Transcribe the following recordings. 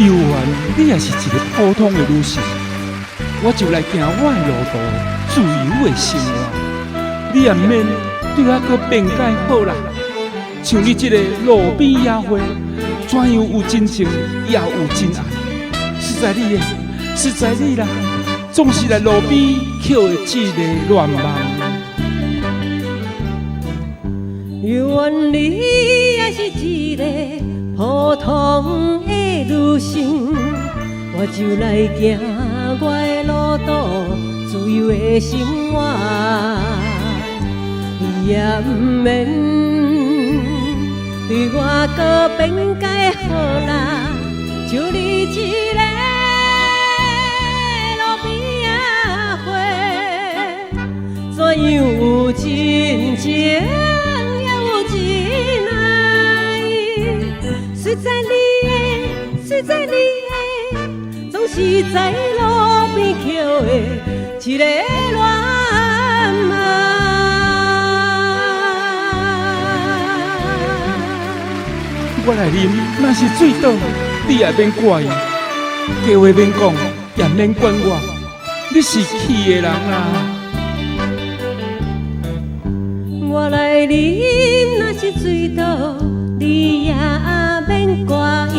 犹原你也是一个普通的女性，我就来行我的路途，自由的生活。你也免对我搁辩解好啦。像你这个路边野花，怎样有真情，也有真爱？实在你啦，总是来路边捡的这个乱梦。犹原你也是一个普通的女性，我就来行我的路途，自由的生活。你也不免对我搁辩解好啦，就你一个路边仔花，怎样有真情？实在你的，总是在路边捡的一个乱梦。我来啉，若是水倒，你也免怪。计话免讲，也免管我，你是气的人啦。我来啉，若是水倒，你也免怪伊。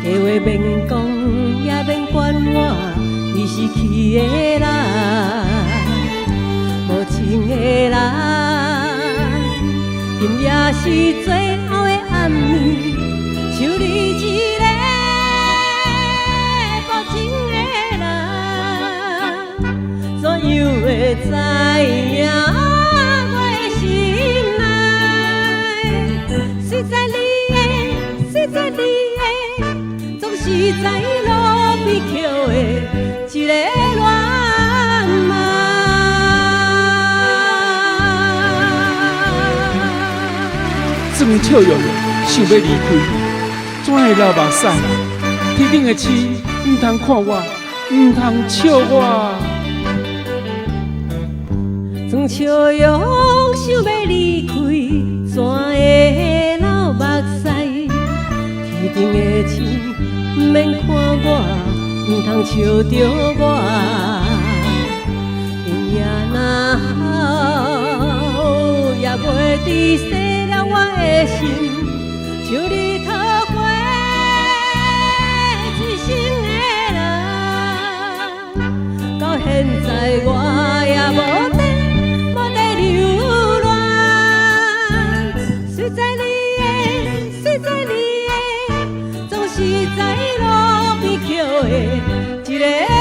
计话免讲，也免管我，你是气的人，无情的人，今夜是最后的暗暝，像你一个无情的人，怎样会知影我的心内？实在你的，总是在路边捡的一个乱梦。庄笑容想要离开，怎会流目屎？天顶的星，唔通看我，唔通笑我。庄笑容想要离开，怎会流目屎？天顶的星，唔免看我，唔通笑着我。天也若好，也袂知洗了我的心，像你讨过一生的人，到现在我也无在流浪。实在你的，总是在路边捡的一个。